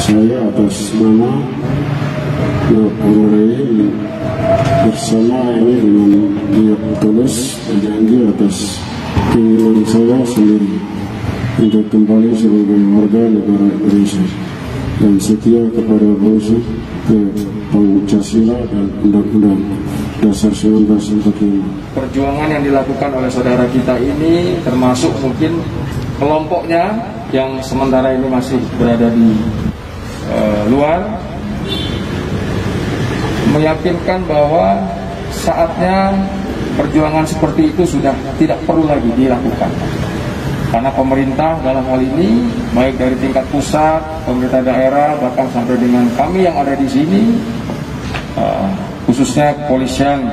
Saya atas nama Polri bersama ini dengan niat tulus berjanji atas keinginan saya sendiri untuk kembali sebagai warga negara Indonesia dan setia kepada bangsa, ke Pancasila dan Undang-Undang Dasar 1945. Perjuangan yang dilakukan oleh saudara kita ini termasuk mungkin kelompoknya yang sementara ini masih berada di luar, meyakinkan bahwa saatnya perjuangan seperti itu sudah tidak perlu lagi dilakukan. Karena pemerintah dalam hal ini, baik dari tingkat pusat, pemerintah daerah, bahkan sampai dengan kami yang ada di sini, khususnya kepolisian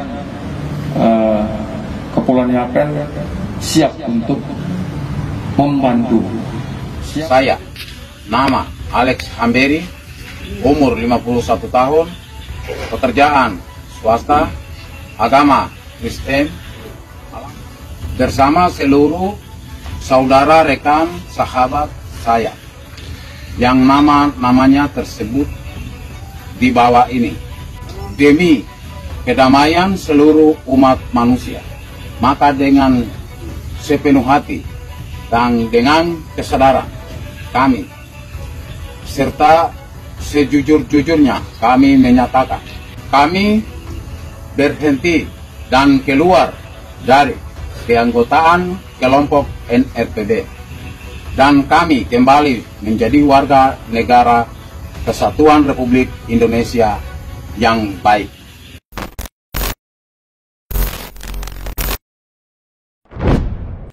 Kepulauan Yapen, siap untuk membantu. Saya, nama Alex Hamberi, umur 51 tahun, pekerjaan swasta, agama Kristen, bersama seluruh saudara, rekan, sahabat saya yang namanya tersebut di bawah ini, demi kedamaian seluruh umat manusia, maka dengan sepenuh hati dan dengan kesadaran kami serta sejujur-jujurnya kami menyatakan kami berhenti dan keluar dari keanggotaan kelompok NRPB dan kami kembali menjadi warga negara Kesatuan Republik Indonesia yang baik.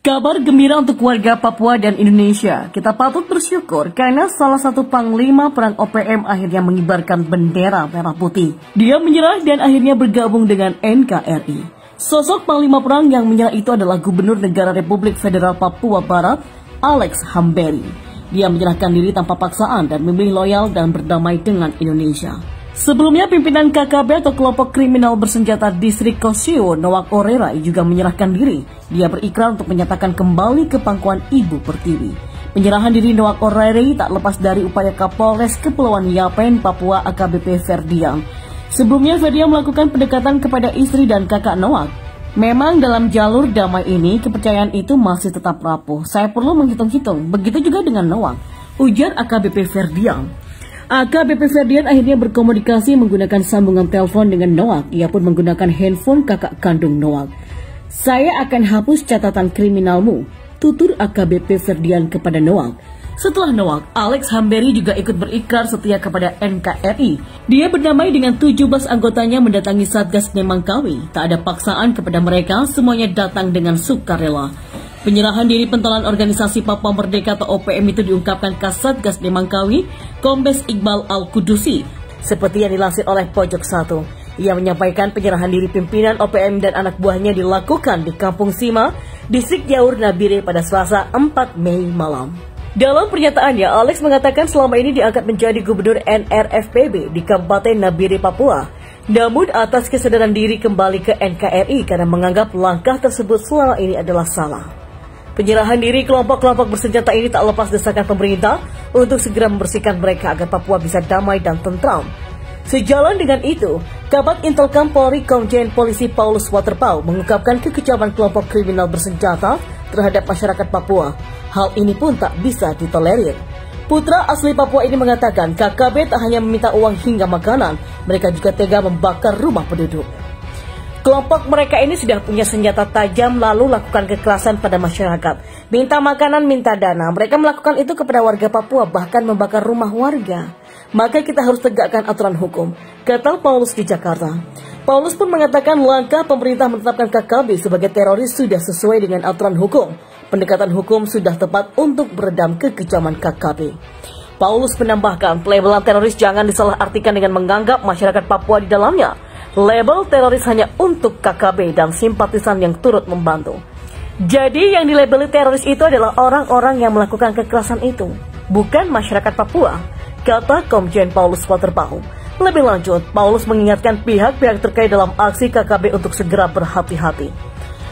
Kabar gembira untuk warga Papua dan Indonesia. Kita patut bersyukur karena salah satu panglima perang OPM akhirnya mengibarkan bendera merah putih. Dia menyerah dan akhirnya bergabung dengan NKRI. Sosok panglima perang yang menyerah itu adalah Gubernur Negara Republik Federal Papua Barat, Alex Hamberi. Dia menyerahkan diri tanpa paksaan dan memilih loyal dan berdamai dengan Indonesia. Sebelumnya, pimpinan KKB atau kelompok kriminal bersenjata Distrik Kosio, Nowak Orerai juga menyerahkan diri. Dia berikrar untuk menyatakan kembali ke pangkuan Ibu Pertiwi. Penyerahan diri Nowak Orerai tak lepas dari upaya Kapolres Kepulauan Yapen, Papua AKBP Ferdian. Sebelumnya, Ferdian melakukan pendekatan kepada istri dan kakak Nowak. Memang dalam jalur damai ini, kepercayaan itu masih tetap rapuh. Saya perlu menghitung-hitung, begitu juga dengan Nowak, ujar AKBP Ferdian. AKBP Ferdian akhirnya berkomunikasi menggunakan sambungan telepon dengan Nowak. Ia pun menggunakan handphone kakak kandung Nowak. Saya akan hapus catatan kriminalmu, tutur AKBP Ferdian kepada Nowak. Setelah Nowak, Alex Hamberi juga ikut berikrar setia kepada NKRI. Dia berdamai dengan 17 anggotanya mendatangi Satgas Nemangkawi. Tak ada paksaan kepada mereka, semuanya datang dengan sukarela. Penyerahan diri pentolan organisasi Papua Merdeka atau OPM itu diungkapkan Kasatgas Nemangkawi, Kombes Iqbal Al-Kudusi, seperti yang dilansir oleh Pojok 1. Ia menyampaikan penyerahan diri pimpinan OPM dan anak buahnya dilakukan di Kampung Sima, Distrik Yaur Nabire pada Selasa 4 Mei malam. Dalam pernyataannya, Alex mengatakan selama ini diangkat menjadi Gubernur NRFPB di Kabupaten Nabire, Papua. Namun atas kesadaran diri kembali ke NKRI karena menganggap langkah tersebut selama ini adalah salah. Penyerahan diri kelompok-kelompok bersenjata ini tak lepas desakan pemerintah untuk segera membersihkan mereka agar Papua bisa damai dan tentram. Sejalan dengan itu, Kabag Intelkam Polri Komjen Polisi Paulus Waterpau mengungkapkan kekejaman kelompok kriminal bersenjata terhadap masyarakat Papua. Hal ini pun tak bisa ditolerir. Putra asli Papua ini mengatakan KKB tak hanya meminta uang hingga makanan, mereka juga tega membakar rumah penduduk. Kelompok mereka ini sudah punya senjata tajam lalu lakukan kekerasan pada masyarakat. Minta makanan, minta dana. Mereka melakukan itu kepada warga Papua, bahkan membakar rumah warga. Maka kita harus tegakkan aturan hukum, kata Paulus di Jakarta. Paulus pun mengatakan langkah pemerintah menetapkan KKB sebagai teroris sudah sesuai dengan aturan hukum. Pendekatan hukum sudah tepat untuk meredam kekejaman KKB. Paulus menambahkan, pelabelan teroris jangan disalahartikan dengan menganggap masyarakat Papua di dalamnya. Label teroris hanya untuk KKB dan simpatisan yang turut membantu. Jadi yang dilabeli teroris itu adalah orang-orang yang melakukan kekerasan itu, bukan masyarakat Papua, kata Komjen Paulus Waterpau. Lebih lanjut, Paulus mengingatkan pihak-pihak terkait dalam aksi KKB untuk segera berhati-hati.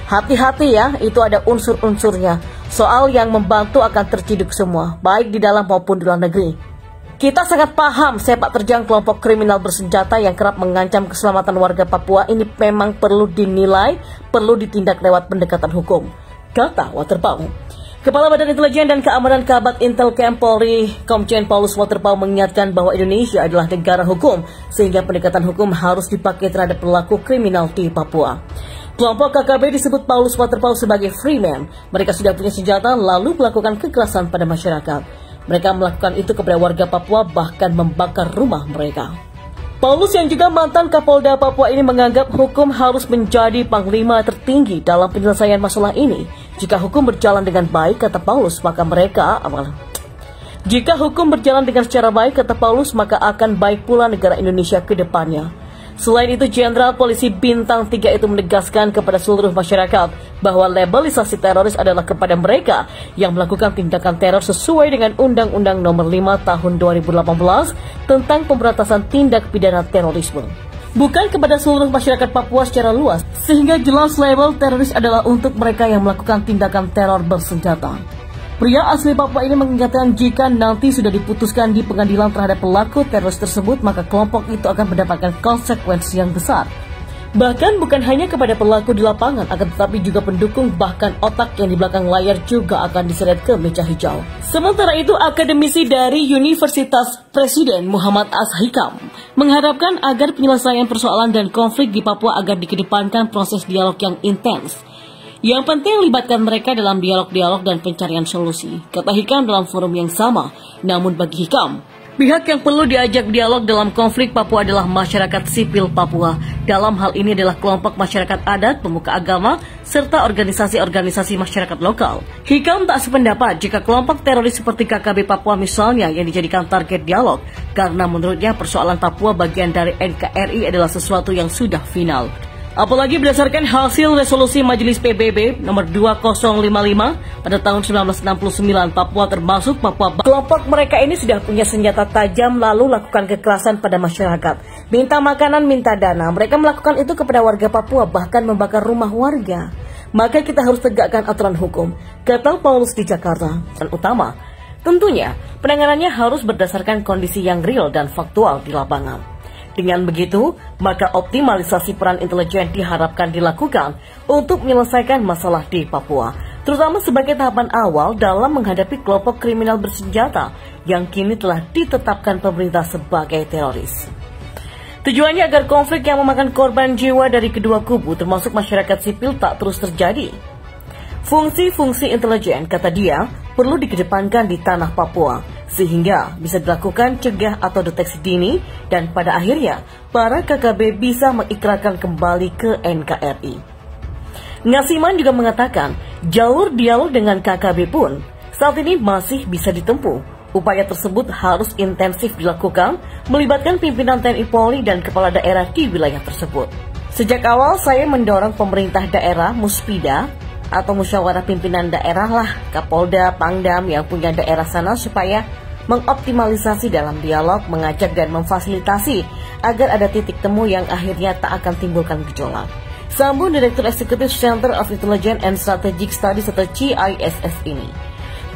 Hati-hati ya, itu ada unsur-unsurnya. Soal yang membantu akan terciduk semua, baik di dalam maupun di luar negeri. Kita sangat paham sepak terjang kelompok kriminal bersenjata yang kerap mengancam keselamatan warga Papua ini memang perlu dinilai, perlu ditindak lewat pendekatan hukum, kata Waterpauw. Kepala Badan Intelijen dan Keamanan Kabat Intel Camp Polri, Komjen Paulus Waterpauw mengingatkan bahwa Indonesia adalah negara hukum, sehingga pendekatan hukum harus dipakai terhadap pelaku kriminal di Papua. Kelompok KKB disebut Paulus Waterpauw sebagai freeman. Mereka sudah punya senjata lalu melakukan kekerasan pada masyarakat. Mereka melakukan itu kepada warga Papua, bahkan membakar rumah mereka. Paulus yang juga mantan Kapolda Papua ini menganggap hukum harus menjadi panglima tertinggi dalam penyelesaian masalah ini. Jika hukum berjalan dengan baik, kata Paulus, maka akan baik pula negara Indonesia ke depannya. Selain itu, Jenderal Polisi Bintang 3 itu menegaskan kepada seluruh masyarakat bahwa labelisasi teroris adalah kepada mereka yang melakukan tindakan teror sesuai dengan Undang-Undang Nomor 5 Tahun 2018 tentang pemberantasan tindak pidana terorisme. Bukan kepada seluruh masyarakat Papua secara luas, sehingga jelas label teroris adalah untuk mereka yang melakukan tindakan teror bersenjata. Pria asli Papua ini mengingatkan jika nanti sudah diputuskan di pengadilan terhadap pelaku teroris tersebut, maka kelompok itu akan mendapatkan konsekuensi yang besar. Bahkan bukan hanya kepada pelaku di lapangan, akan tetapi juga pendukung, bahkan otak yang di belakang layar juga akan diseret ke meja hijau. Sementara itu, akademisi dari Universitas Presiden Muhammad Ashikam mengharapkan agar penyelesaian persoalan dan konflik di Papua agar dikedepankan proses dialog yang intens. Yang penting libatkan mereka dalam dialog-dialog dan pencarian solusi, kata Hikam dalam forum yang sama. Namun bagi Hikam, pihak yang perlu diajak dialog dalam konflik Papua adalah masyarakat sipil Papua. Dalam hal ini adalah kelompok masyarakat adat, pemuka agama, serta organisasi-organisasi masyarakat lokal. Hikam tak sependapat jika kelompok teroris seperti KKB Papua misalnya yang dijadikan target dialog, karena menurutnya persoalan Papua bagian dari NKRI adalah sesuatu yang sudah final. Apalagi berdasarkan hasil resolusi Majelis PBB nomor 2055 pada tahun 1969, Papua termasuk Papua. Kelompok mereka ini sudah punya senjata tajam lalu lakukan kekerasan pada masyarakat. Minta makanan, minta dana. Mereka melakukan itu kepada warga Papua, bahkan membakar rumah warga. Maka kita harus tegakkan aturan hukum, kata Paulus di Jakarta. Dan utama, tentunya penanganannya harus berdasarkan kondisi yang real dan faktual di lapangan. Dengan begitu, maka optimalisasi peran intelijen diharapkan dilakukan untuk menyelesaikan masalah di Papua, terutama sebagai tahapan awal dalam menghadapi kelompok kriminal bersenjata yang kini telah ditetapkan pemerintah sebagai teroris. Tujuannya agar konflik yang memakan korban jiwa dari kedua kubu termasuk masyarakat sipil tak terus terjadi. Fungsi-fungsi intelijen, kata dia, perlu dikedepankan di tanah Papua, sehingga bisa dilakukan cegah atau deteksi dini, dan pada akhirnya para KKB bisa mengikrarkan kembali ke NKRI. Ngasiman juga mengatakan jalur dialog dengan KKB pun saat ini masih bisa ditempuh. Upaya tersebut harus intensif dilakukan, melibatkan pimpinan TNI Polri dan kepala daerah di wilayah tersebut. Sejak awal saya mendorong pemerintah daerah, Muspida, atau musyawarah pimpinan daerah lah, Kapolda, Pangdam yang punya daerah sana supaya mengoptimalisasi dalam dialog, mengajak dan memfasilitasi agar ada titik temu yang akhirnya tak akan timbulkan gejolak. Sambung Direktur Eksekutif Center of Intelligence and Strategic Studies atau CISS ini.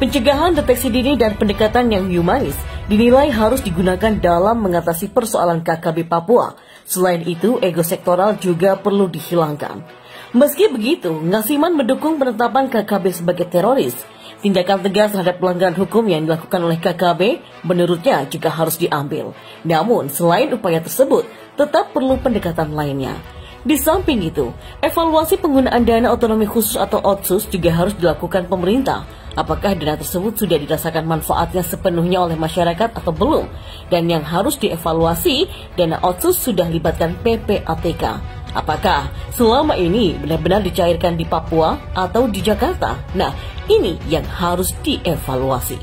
Pencegahan, deteksi dini dan pendekatan yang humanis dinilai harus digunakan dalam mengatasi persoalan KKB Papua. Selain itu, ego sektoral juga perlu dihilangkan. Meski begitu, Ngasiman mendukung penetapan KKB sebagai teroris. Tindakan tegas terhadap pelanggaran hukum yang dilakukan oleh KKB menurutnya juga harus diambil. Namun, selain upaya tersebut, tetap perlu pendekatan lainnya. Di samping itu, evaluasi penggunaan dana otonomi khusus atau Otsus juga harus dilakukan pemerintah. Apakah dana tersebut sudah dirasakan manfaatnya sepenuhnya oleh masyarakat atau belum? Dan yang harus dievaluasi, dana Otsus sudah libatkan PPATK. Apakah selama ini benar-benar dicairkan di Papua atau di Jakarta? Nah, ini yang harus dievaluasi.